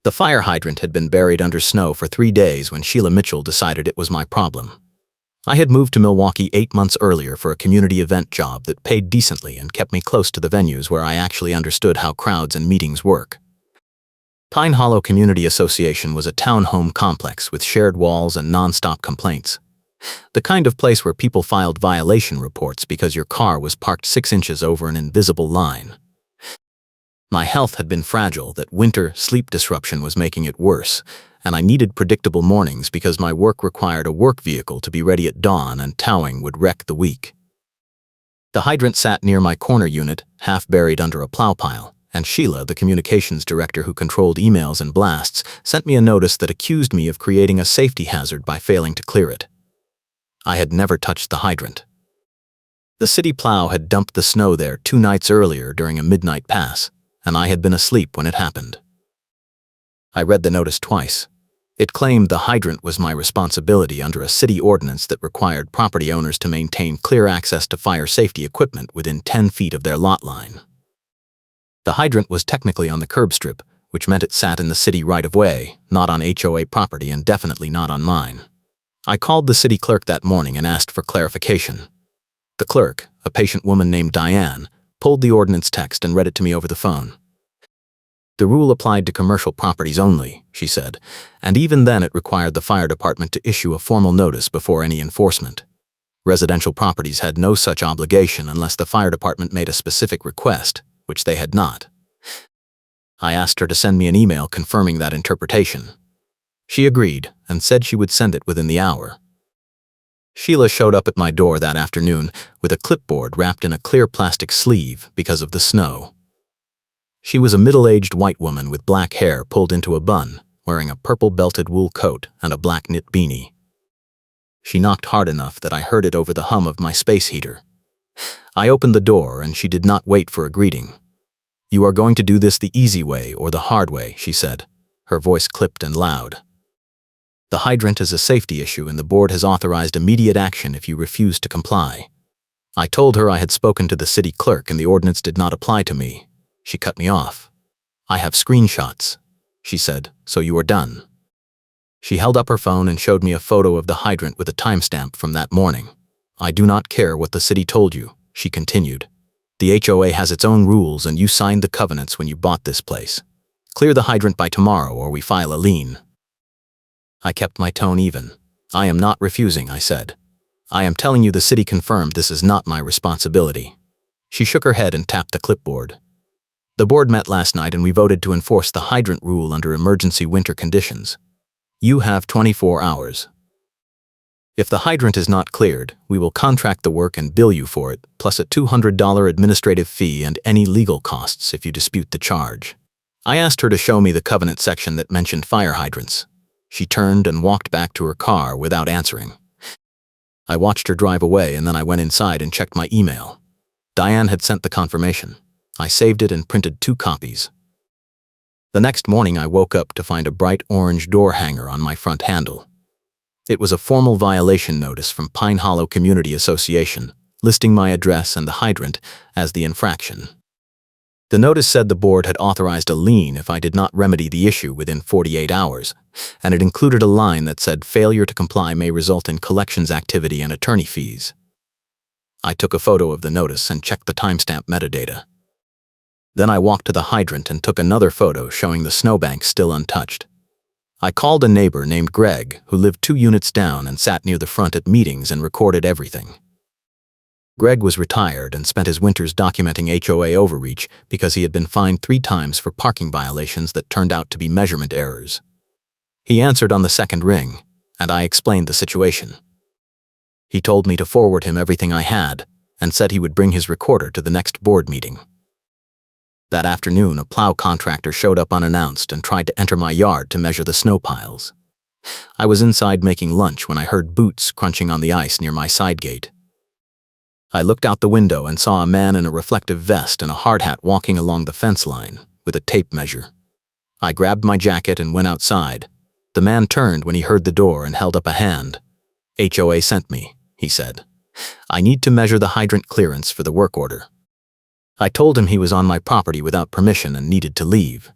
The fire hydrant had been buried under snow for 3 days when Sheila Mitchell decided it was my problem. I had moved to Milwaukee 8 months earlier for a community event job that paid decently and kept me close to the venues where I actually understood how crowds and meetings work. Pine Hollow Community Association was a townhome complex with shared walls and non-stop complaints. The kind of place where people filed violation reports because your car was parked 6 inches over an invisible line. My health had been fragile, that winter sleep disruption was making it worse, and I needed predictable mornings because my work required a work vehicle to be ready at dawn and towing would wreck the week. The hydrant sat near my corner unit, half buried under a plow pile, and Sheila, the communications director who controlled emails and blasts, sent me a notice that accused me of creating a safety hazard by failing to clear it. I had never touched the hydrant. The city plow had dumped the snow there 2 nights earlier during a midnight pass, and I had been asleep when it happened. I read the notice twice. It claimed the hydrant was my responsibility under a city ordinance that required property owners to maintain clear access to fire safety equipment within 10 feet of their lot line. The hydrant was technically on the curb strip, which meant it sat in the city right-of-way, not on HOA property and definitely not on mine. I called the city clerk that morning and asked for clarification. The clerk, a patient woman named Diane, pulled the ordinance text and read it to me over the phone. The rule applied to commercial properties only, she said, and even then it required the fire department to issue a formal notice before any enforcement. Residential properties had no such obligation unless the fire department made a specific request, which they had not. I asked her to send me an email confirming that interpretation. She agreed and said she would send it within the hour. Sheila showed up at my door that afternoon with a clipboard wrapped in a clear plastic sleeve because of the snow. She was a middle-aged white woman with black hair pulled into a bun, wearing a purple belted wool coat and a black knit beanie. She knocked hard enough that I heard it over the hum of my space heater. I opened the door and she did not wait for a greeting. "You are going to do this the easy way or the hard way," she said, her voice clipped and loud. "The hydrant is a safety issue and the board has authorized immediate action if you refuse to comply." I told her I had spoken to the city clerk and the ordinance did not apply to me. She cut me off. "I have screenshots," she said, "so you are done." She held up her phone and showed me a photo of the hydrant with a timestamp from that morning. "I do not care what the city told you," she continued. "The HOA has its own rules and you signed the covenants when you bought this place. Clear the hydrant by tomorrow or we file a lien." I kept my tone even. "I am not refusing," I said. "I am telling you the city confirmed this is not my responsibility." She shook her head and tapped the clipboard. "The board met last night and we voted to enforce the hydrant rule under emergency winter conditions. You have 24 hours. If the hydrant is not cleared, we will contract the work and bill you for it, plus a $200 administrative fee and any legal costs if you dispute the charge." I asked her to show me the covenant section that mentioned fire hydrants. She turned and walked back to her car without answering. I watched her drive away and then I went inside and checked my email. Diane had sent the confirmation. I saved it and printed 2 copies. The next morning I woke up to find a bright orange door hanger on my front handle. It was a formal violation notice from Pine Hollow Community Association, listing my address and the hydrant as the infraction. The notice said the board had authorized a lien if I did not remedy the issue within 48 hours, and it included a line that said failure to comply may result in collections activity and attorney fees. I took a photo of the notice and checked the timestamp metadata. Then I walked to the hydrant and took another photo showing the snowbank still untouched. I called a neighbor named Greg who lived 2 units down and sat near the front at meetings and recorded everything. Greg was retired and spent his winters documenting HOA overreach because he had been fined 3 times for parking violations that turned out to be measurement errors. He answered on the second ring, and I explained the situation. He told me to forward him everything I had and said he would bring his recorder to the next board meeting. That afternoon, a plow contractor showed up unannounced and tried to enter my yard to measure the snow piles. I was inside making lunch when I heard boots crunching on the ice near my side gate. I looked out the window and saw a man in a reflective vest and a hard hat walking along the fence line with a tape measure. I grabbed my jacket and went outside. The man turned when he heard the door and held up a hand. "HOA sent me," he said. "I need to measure the hydrant clearance for the work order." I told him he was on my property without permission and needed to leave.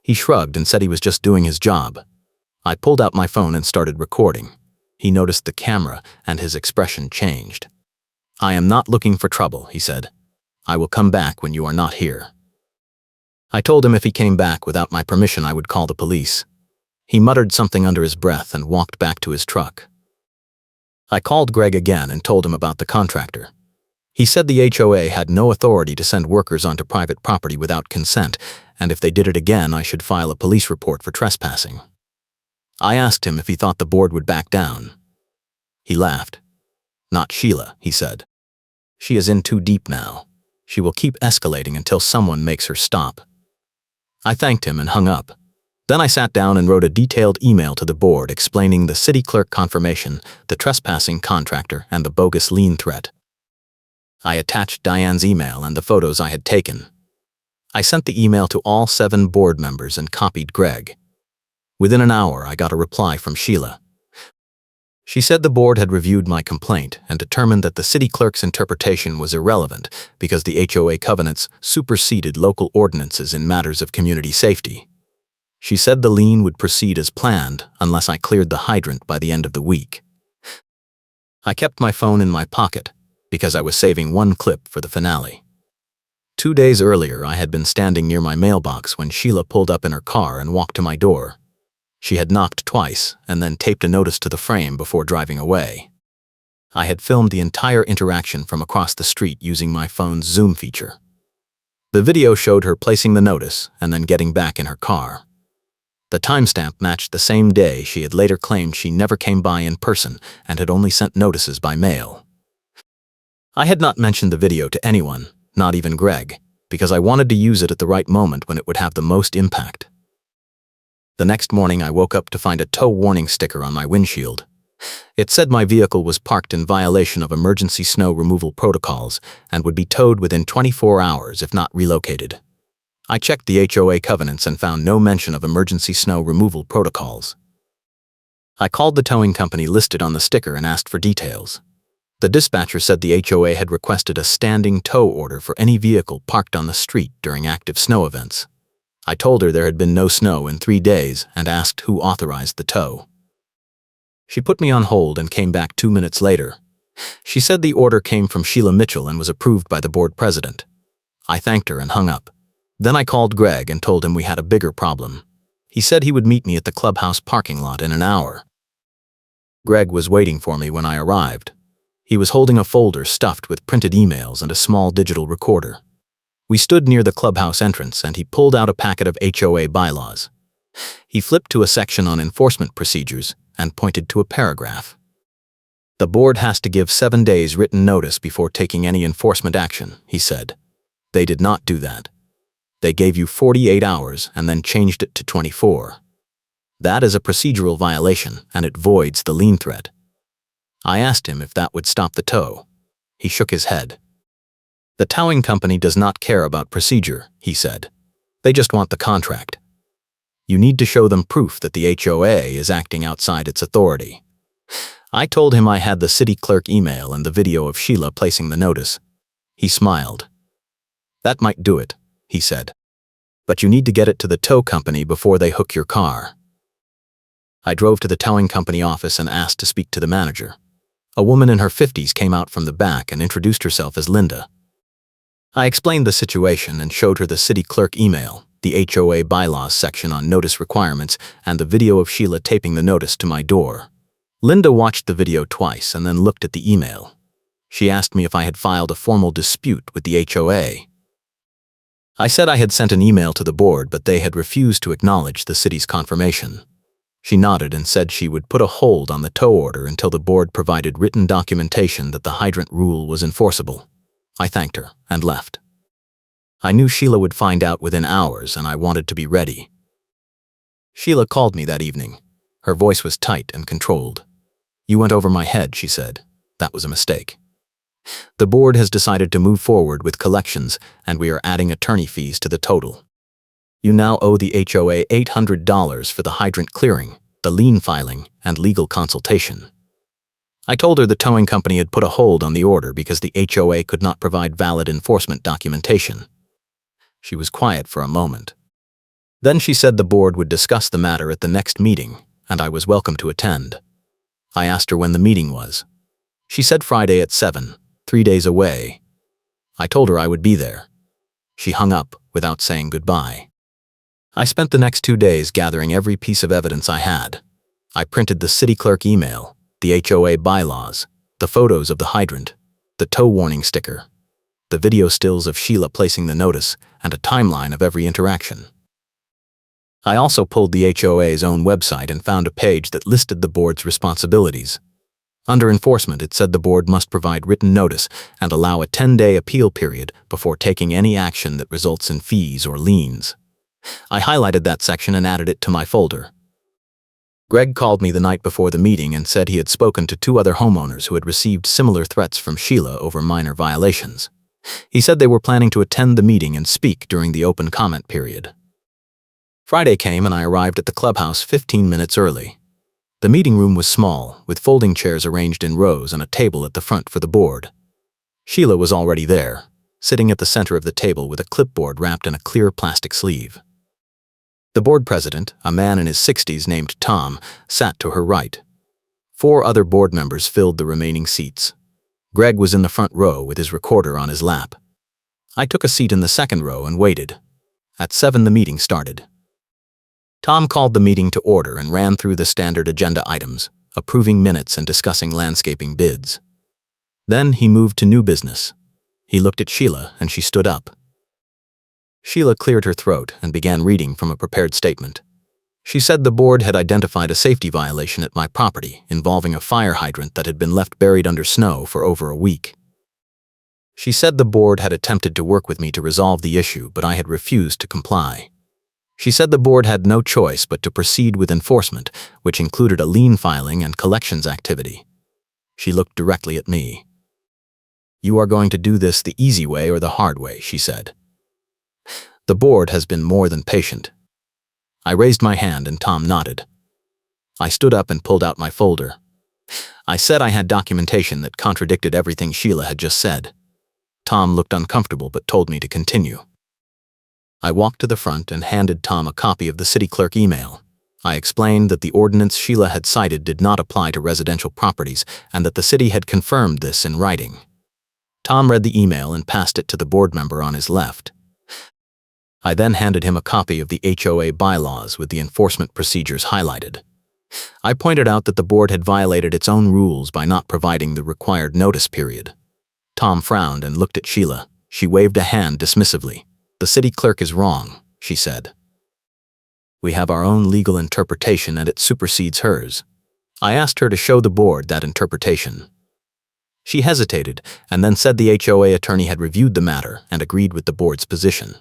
He shrugged and said he was just doing his job. I pulled out my phone and started recording. He noticed the camera and his expression changed. "I am not looking for trouble," he said. "I will come back when you are not here." I told him if he came back without my permission, I would call the police. He muttered something under his breath and walked back to his truck. I called Greg again and told him about the contractor. He said the HOA had no authority to send workers onto private property without consent, and if they did it again, I should file a police report for trespassing. I asked him if he thought the board would back down. He laughed. "Not Sheila," he said. "She is in too deep now. She will keep escalating until someone makes her stop." I thanked him and hung up. Then I sat down and wrote a detailed email to the board explaining the city clerk confirmation, the trespassing contractor, and the bogus lien threat. I attached Diane's email and the photos I had taken. I sent the email to all 7 board members and copied Greg. Within an hour, I got a reply from Sheila. She said the board had reviewed my complaint and determined that the city clerk's interpretation was irrelevant because the HOA covenants superseded local ordinances in matters of community safety. She said the lien would proceed as planned unless I cleared the hydrant by the end of the week. I kept my phone in my pocket because I was saving one clip for the finale. 2 days earlier, I had been standing near my mailbox when Sheila pulled up in her car and walked to my door. She had knocked twice and then taped a notice to the frame before driving away. I had filmed the entire interaction from across the street using my phone's zoom feature. The video showed her placing the notice and then getting back in her car. The timestamp matched the same day she had later claimed she never came by in person and had only sent notices by mail. I had not mentioned the video to anyone, not even Greg, because I wanted to use it at the right moment when it would have the most impact. The next morning, I woke up to find a tow warning sticker on my windshield. It said my vehicle was parked in violation of emergency snow removal protocols and would be towed within 24 hours if not relocated. I checked the HOA covenants and found no mention of emergency snow removal protocols. I called the towing company listed on the sticker and asked for details. The dispatcher said the HOA had requested a standing tow order for any vehicle parked on the street during active snow events. I told her there had been no snow in 3 days and asked who authorized the tow. She put me on hold and came back 2 minutes later. She said the order came from Sheila Mitchell and was approved by the board president. I thanked her and hung up. Then I called Greg and told him we had a bigger problem. He said he would meet me at the clubhouse parking lot in an hour. Greg was waiting for me when I arrived. He was holding a folder stuffed with printed emails and a small digital recorder. We stood near the clubhouse entrance and he pulled out a packet of HOA bylaws. He flipped to a section on enforcement procedures and pointed to a paragraph. "The board has to give 7 days written notice before taking any enforcement action," he said. "They did not do that. They gave you 48 hours and then changed it to 24. That is a procedural violation and it voids the lien threat." I asked him if that would stop the tow. He shook his head. "The towing company does not care about procedure," he said. "They just want the contract. You need to show them proof that the HOA is acting outside its authority." I told him I had the city clerk email and the video of Sheila placing the notice. He smiled. "That might do it," he said. "But you need to get it to the tow company before they hook your car." I drove to the towing company office and asked to speak to the manager. A woman in her 50s came out from the back and introduced herself as Linda. I explained the situation and showed her the city clerk email, the HOA bylaws section on notice requirements, and the video of Sheila taping the notice to my door. Linda watched the video twice and then looked at the email. She asked me if I had filed a formal dispute with the HOA. I said I had sent an email to the board, but they had refused to acknowledge the city's confirmation. She nodded and said she would put a hold on the tow order until the board provided written documentation that the hydrant rule was enforceable. I thanked her and left. I knew Sheila would find out within hours and I wanted to be ready. Sheila called me that evening. Her voice was tight and controlled. "You went over my head," she said. "That was a mistake. The board has decided to move forward with collections and we are adding attorney fees to the total. You now owe the HOA $800 for the hydrant clearing, the lien filing, and legal consultation." I told her the towing company had put a hold on the order because the HOA could not provide valid enforcement documentation. She was quiet for a moment. Then she said the board would discuss the matter at the next meeting, and I was welcome to attend. I asked her when the meeting was. She said Friday at 7, 3 days away. I told her I would be there. She hung up without saying goodbye. I spent the next 2 days gathering every piece of evidence I had. I printed the city clerk email, the HOA bylaws, the photos of the hydrant, the tow warning sticker, the video stills of Sheila placing the notice, and a timeline of every interaction. I also pulled the HOA's own website and found a page that listed the board's responsibilities. Under enforcement, it said the board must provide written notice and allow a 10-day appeal period before taking any action that results in fees or liens. I highlighted that section and added it to my folder. Greg called me the night before the meeting and said he had spoken to 2 other homeowners who had received similar threats from Sheila over minor violations. He said they were planning to attend the meeting and speak during the open comment period. Friday came and I arrived at the clubhouse 15 minutes early. The meeting room was small, with folding chairs arranged in rows and a table at the front for the board. Sheila was already there, sitting at the center of the table with a clipboard wrapped in a clear plastic sleeve. The board president, a man in his 60s named Tom, sat to her right. 4 other board members filled the remaining seats. Greg was in the front row with his recorder on his lap. I took a seat in the second row and waited. At 7, the meeting started. Tom called the meeting to order and ran through the standard agenda items, approving minutes and discussing landscaping bids. Then he moved to new business. He looked at Sheila and she stood up. Sheila cleared her throat and began reading from a prepared statement. She said the board had identified a safety violation at my property involving a fire hydrant that had been left buried under snow for over a week. She said the board had attempted to work with me to resolve the issue, but I had refused to comply. She said the board had no choice but to proceed with enforcement, which included a lien filing and collections activity. She looked directly at me. "You are going to do this the easy way or the hard way," she said. "The board has been more than patient." I raised my hand and Tom nodded. I stood up and pulled out my folder. I said I had documentation that contradicted everything Sheila had just said. Tom looked uncomfortable but told me to continue. I walked to the front and handed Tom a copy of the city clerk email. I explained that the ordinance Sheila had cited did not apply to residential properties and that the city had confirmed this in writing. Tom read the email and passed it to the board member on his left. I then handed him a copy of the HOA bylaws with the enforcement procedures highlighted. I pointed out that the board had violated its own rules by not providing the required notice period. Tom frowned and looked at Sheila. She waved a hand dismissively. "The city clerk is wrong," she said. "We have our own legal interpretation and it supersedes hers." I asked her to show the board that interpretation. She hesitated and then said the HOA attorney had reviewed the matter and agreed with the board's position.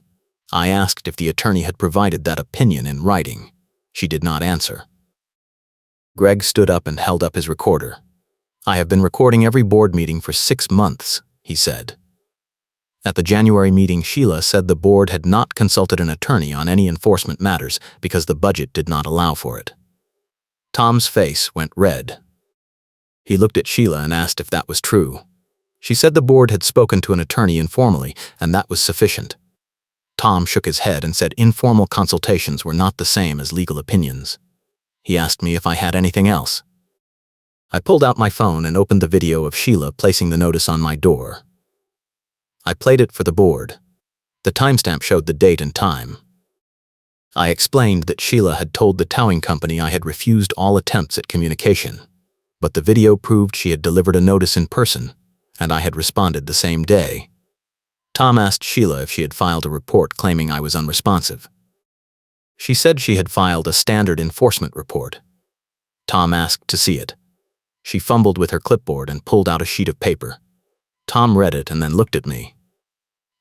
I asked if the attorney had provided that opinion in writing. She did not answer. Greg stood up and held up his recorder. "I have been recording every board meeting for 6 months, he said. At the January meeting, Sheila said the board had not consulted an attorney on any enforcement matters because the budget did not allow for it. Tom's face went red. He looked at Sheila and asked if that was true. She said the board had spoken to an attorney informally, and that was sufficient. Tom shook his head and said informal consultations were not the same as legal opinions. He asked me if I had anything else. I pulled out my phone and opened the video of Sheila placing the notice on my door. I played it for the board. The timestamp showed the date and time. I explained that Sheila had told the towing company I had refused all attempts at communication, but the video proved she had delivered a notice in person, and I had responded the same day. Tom asked Sheila if she had filed a report claiming I was unresponsive. She said she had filed a standard enforcement report. Tom asked to see it. She fumbled with her clipboard and pulled out a sheet of paper. Tom read it and then looked at me.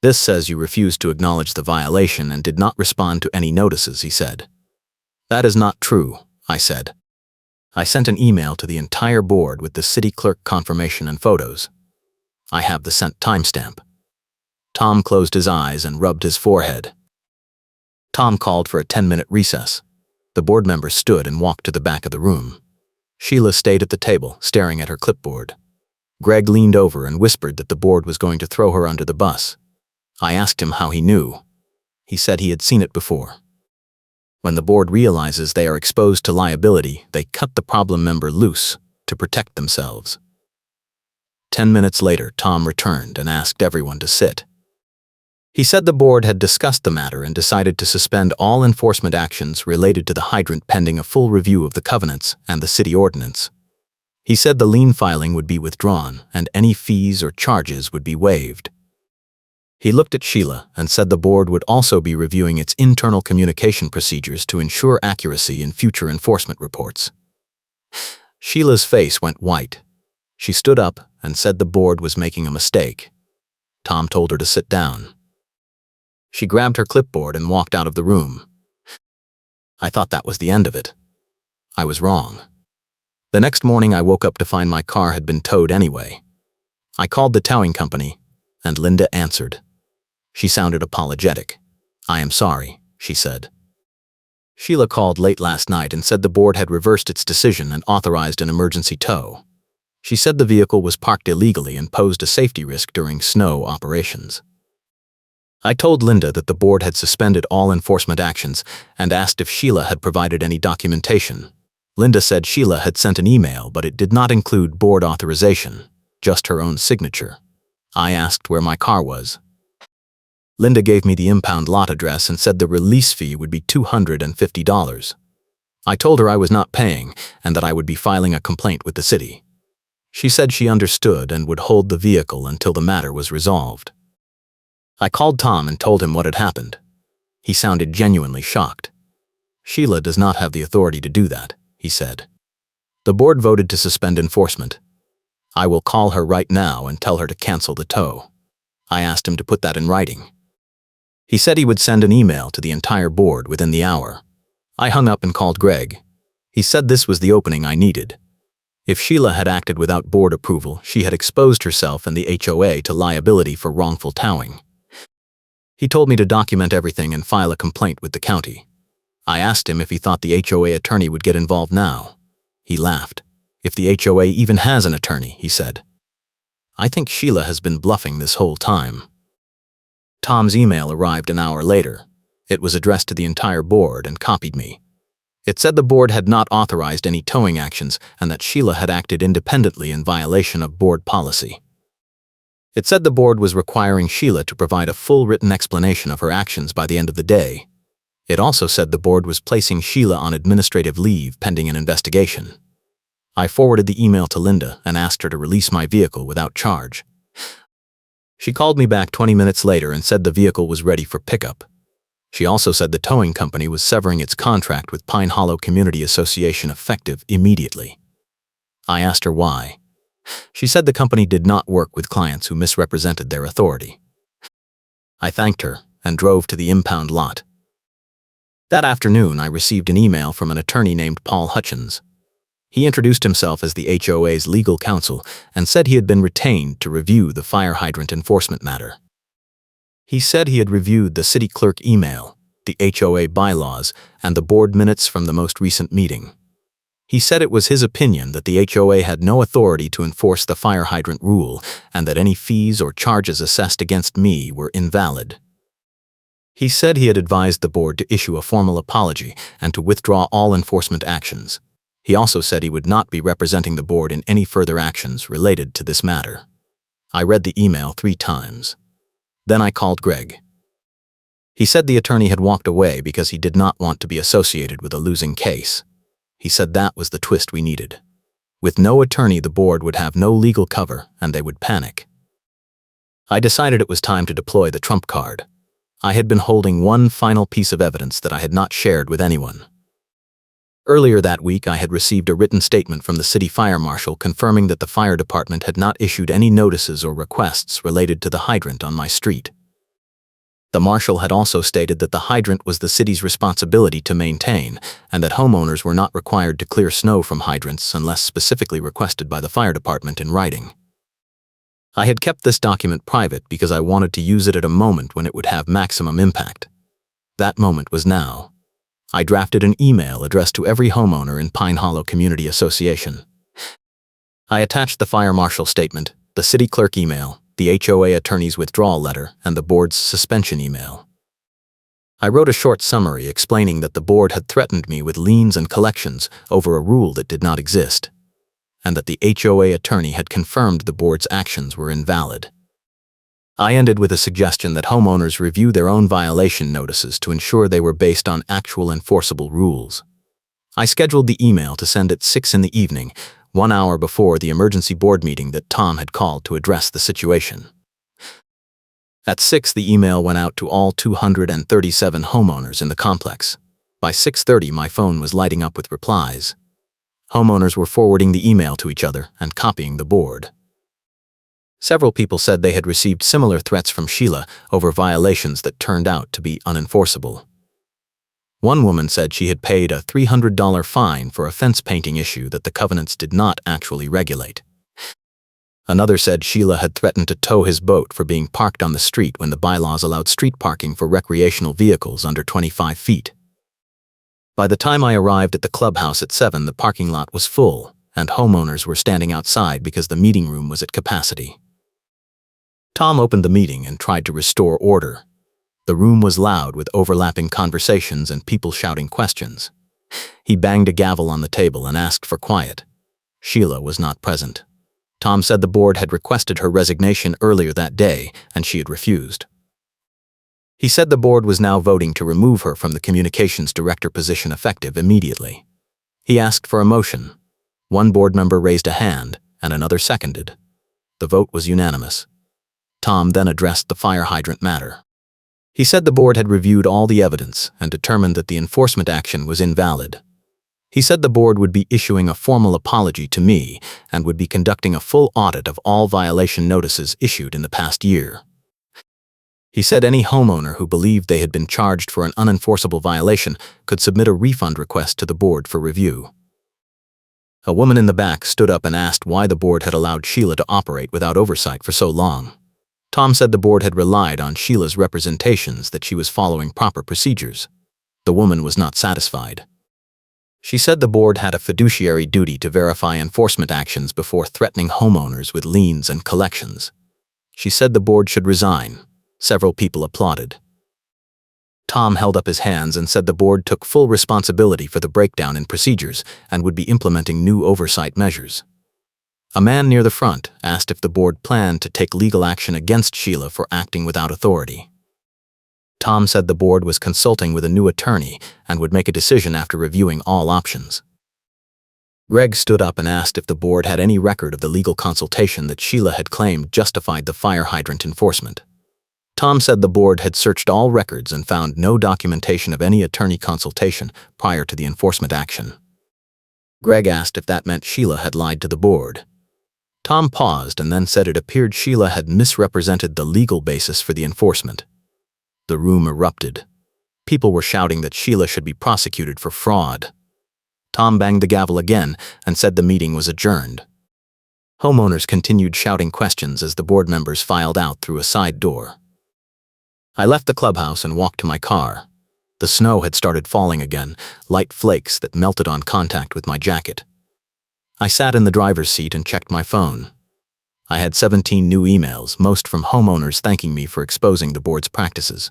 "This says you refused to acknowledge the violation and did not respond to any notices," he said. "That is not true," I said. I sent an email to the entire board with the city clerk confirmation and photos. I have the sent timestamp. Tom closed his eyes and rubbed his forehead. Tom called for a 10-minute recess. The board members stood and walked to the back of the room. Sheila stayed at the table, staring at her clipboard. Greg leaned over and whispered that the board was going to throw her under the bus. I asked him how he knew. He said he had seen it before. When the board realizes they are exposed to liability, they cut the problem member loose to protect themselves. 10 minutes later, Tom returned and asked everyone to sit. He said the board had discussed the matter and decided to suspend all enforcement actions related to the hydrant pending a full review of the covenants and the city ordinance. He said the lien filing would be withdrawn and any fees or charges would be waived. He looked at Sheila and said the board would also be reviewing its internal communication procedures to ensure accuracy in future enforcement reports. Sheila's face went white. She stood up and said the board was making a mistake. Tom told her to sit down. She grabbed her clipboard and walked out of the room. I thought that was the end of it. I was wrong. The next morning I woke up to find my car had been towed anyway. I called the towing company, and Linda answered. She sounded apologetic. "I am sorry," she said. Sheila called late last night and said the board had reversed its decision and authorized an emergency tow. She said the vehicle was parked illegally and posed a safety risk during snow operations. I told Linda that the board had suspended all enforcement actions and asked if Sheila had provided any documentation. Linda said Sheila had sent an email, but it did not include board authorization, just her own signature. I asked where my car was. Linda gave me the impound lot address and said the release fee would be $250. I told her I was not paying and that I would be filing a complaint with the city. She said she understood and would hold the vehicle until the matter was resolved. I called Tom and told him what had happened. He sounded genuinely shocked. "Sheila does not have the authority to do that," he said. "The board voted to suspend enforcement. I will call her right now and tell her to cancel the tow." I asked him to put that in writing. He said he would send an email to the entire board within the hour. I hung up and called Greg. He said this was the opening I needed. If Sheila had acted without board approval, she had exposed herself and the HOA to liability for wrongful towing. He told me to document everything and file a complaint with the county. I asked him if he thought the HOA attorney would get involved now. He laughed. "If the HOA even has an attorney," he said. "I think Sheila has been bluffing this whole time." Tom's email arrived an hour later. It was addressed to the entire board and copied me. It said the board had not authorized any towing actions and that Sheila had acted independently in violation of board policy. It said the board was requiring Sheila to provide a full written explanation of her actions by the end of the day. It also said the board was placing Sheila on administrative leave pending an investigation. I forwarded the email to Linda and asked her to release my vehicle without charge. She called me back 20 minutes later and said the vehicle was ready for pickup. She also said the towing company was severing its contract with Pine Hollow Community Association effective immediately. I asked her why. She said the company did not work with clients who misrepresented their authority. I thanked her and drove to the impound lot. That afternoon, I received an email from an attorney named Paul Hutchins. He introduced himself as the HOA's legal counsel and said he had been retained to review the fire hydrant enforcement matter. He said he had reviewed the city clerk email, the HOA bylaws, and the board minutes from the most recent meeting. He said it was his opinion that the HOA had no authority to enforce the fire hydrant rule and that any fees or charges assessed against me were invalid. He said he had advised the board to issue a formal apology and to withdraw all enforcement actions. He also said he would not be representing the board in any further actions related to this matter. I read the email 3 times. Then I called Greg. He said the attorney had walked away because he did not want to be associated with a losing case. He said that was the twist we needed. With no attorney, the board would have no legal cover and they would panic. I decided it was time to deploy the trump card. I had been holding one final piece of evidence that I had not shared with anyone. Earlier that week, I had received a written statement from the city fire marshal confirming that the fire department had not issued any notices or requests related to the hydrant on my street. The marshal had also stated that the hydrant was the city's responsibility to maintain and that homeowners were not required to clear snow from hydrants unless specifically requested by the fire department in writing. I had kept this document private because I wanted to use it at a moment when it would have maximum impact. That moment was now. I drafted an email addressed to every homeowner in Pine Hollow Community Association. I attached the fire marshal statement, the city clerk email, the HOA attorney's withdrawal letter, and the board's suspension email. I wrote a short summary explaining that the board had threatened me with liens and collections over a rule that did not exist, and that the HOA attorney had confirmed the board's actions were invalid. I ended with a suggestion that homeowners review their own violation notices to ensure they were based on actual enforceable rules. I scheduled the email to send at 6 in the evening, 1 hour before the emergency board meeting that Tom had called to address the situation. At 6, the email went out to all 237 homeowners in the complex. By 6:30, my phone was lighting up with replies. Homeowners were forwarding the email to each other and copying the board. Several people said they had received similar threats from Sheila over violations that turned out to be unenforceable. One woman said she had paid a $300 fine for a fence painting issue that the covenants did not actually regulate. Another said Sheila had threatened to tow his boat for being parked on the street when the bylaws allowed street parking for recreational vehicles under 25 feet. By the time I arrived at the clubhouse at 7, the parking lot was full, and homeowners were standing outside because the meeting room was at capacity. Tom opened the meeting and tried to restore order. The room was loud with overlapping conversations and people shouting questions. He banged a gavel on the table and asked for quiet. Sheila was not present. Tom said the board had requested her resignation earlier that day, and she had refused. He said the board was now voting to remove her from the communications director position effective immediately. He asked for a motion. One board member raised a hand, and another seconded. The vote was unanimous. Tom then addressed the fire hydrant matter. He said the board had reviewed all the evidence and determined that the enforcement action was invalid. He said the board would be issuing a formal apology to me and would be conducting a full audit of all violation notices issued in the past year. He said any homeowner who believed they had been charged for an unenforceable violation could submit a refund request to the board for review. A woman in the back stood up and asked why the board had allowed Sheila to operate without oversight for so long. Tom said the board had relied on Sheila's representations that she was following proper procedures. The woman was not satisfied. She said the board had a fiduciary duty to verify enforcement actions before threatening homeowners with liens and collections. She said the board should resign. Several people applauded. Tom held up his hands and said the board took full responsibility for the breakdown in procedures and would be implementing new oversight measures. A man near the front asked if the board planned to take legal action against Sheila for acting without authority. Tom said the board was consulting with a new attorney and would make a decision after reviewing all options. Greg stood up and asked if the board had any record of the legal consultation that Sheila had claimed justified the fire hydrant enforcement. Tom said the board had searched all records and found no documentation of any attorney consultation prior to the enforcement action. Greg asked if that meant Sheila had lied to the board. Tom paused and then said it appeared Sheila had misrepresented the legal basis for the enforcement. The room erupted. People were shouting that Sheila should be prosecuted for fraud. Tom banged the gavel again and said the meeting was adjourned. Homeowners continued shouting questions as the board members filed out through a side door. I left the clubhouse and walked to my car. The snow had started falling again, light flakes that melted on contact with my jacket. I sat in the driver's seat and checked my phone. I had 17 new emails, most from homeowners thanking me for exposing the board's practices.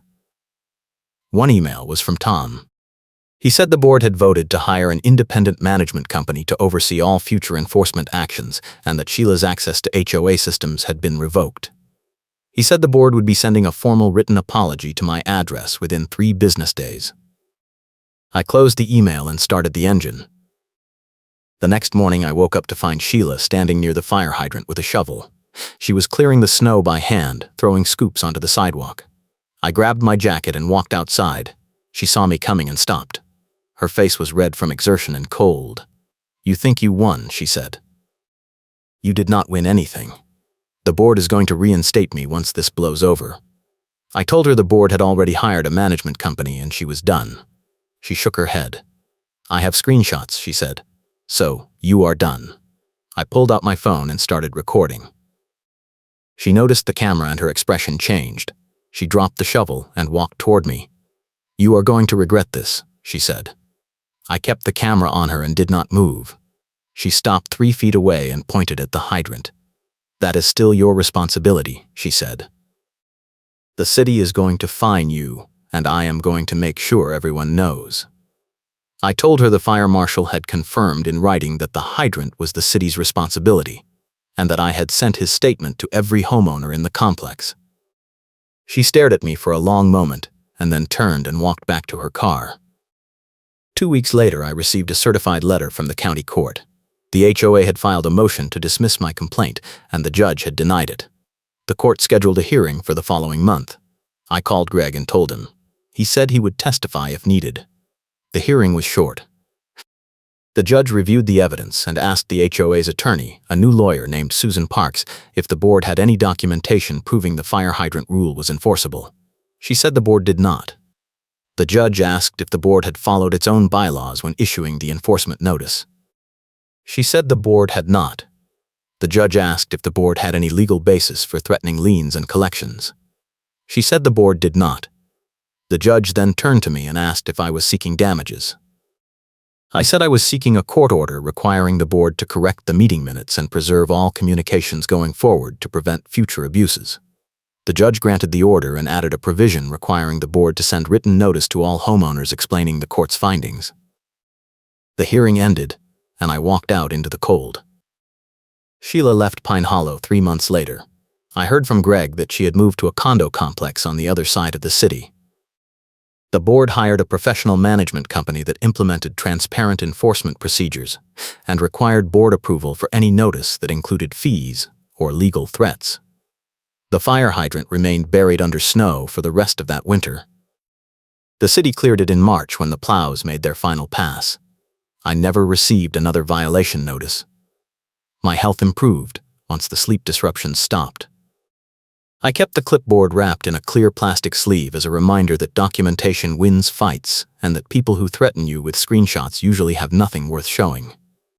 One email was from Tom. He said the board had voted to hire an independent management company to oversee all future enforcement actions and that Sheila's access to HOA systems had been revoked. He said the board would be sending a formal written apology to my address within 3 business days. I closed the email and started the engine. The next morning I woke up to find Sheila standing near the fire hydrant with a shovel. She was clearing the snow by hand, throwing scoops onto the sidewalk. I grabbed my jacket and walked outside. She saw me coming and stopped. Her face was red from exertion and cold. "You think you won," she said. "You did not win anything. The board is going to reinstate me once this blows over." I told her the board had already hired a management company and she was done. She shook her head. "I have screenshots," she said. "So, you are done." I pulled out my phone and started recording. She noticed the camera and her expression changed. She dropped the shovel and walked toward me. "You are going to regret this," she said. I kept the camera on her and did not move. She stopped 3 feet away and pointed at the hydrant. "That is still your responsibility," she said. "The city is going to fine you, and I am going to make sure everyone knows. I told her the fire marshal had confirmed in writing that the hydrant was the city's responsibility, and that I had sent his statement to every homeowner in the complex. She stared at me for a long moment, and then turned and walked back to her car. 2 weeks later, I received a certified letter from the county court. The HOA had filed a motion to dismiss my complaint, and the judge had denied it. The court scheduled a hearing for the following month. I called Greg and told him. He said he would testify if needed. The hearing was short. The judge reviewed the evidence and asked the HOA's attorney, a new lawyer named Susan Parks, if the board had any documentation proving the fire hydrant rule was enforceable. She said the board did not. The judge asked if the board had followed its own bylaws when issuing the enforcement notice. She said the board had not. The judge asked if the board had any legal basis for threatening liens and collections. She said the board did not. The judge then turned to me and asked if I was seeking damages. I said I was seeking a court order requiring the board to correct the meeting minutes and preserve all communications going forward to prevent future abuses. The judge granted the order and added a provision requiring the board to send written notice to all homeowners explaining the court's findings. The hearing ended, and I walked out into the cold. Sheila left Pine Hollow 3 months later. I heard from Greg that she had moved to a condo complex on the other side of the city. The board hired a professional management company that implemented transparent enforcement procedures and required board approval for any notice that included fees or legal threats. The fire hydrant remained buried under snow for the rest of that winter. The city cleared it in March when the plows made their final pass. I never received another violation notice. My health improved once the sleep disruptions stopped. I kept the clipboard wrapped in a clear plastic sleeve as a reminder that documentation wins fights and that people who threaten you with screenshots usually have nothing worth showing.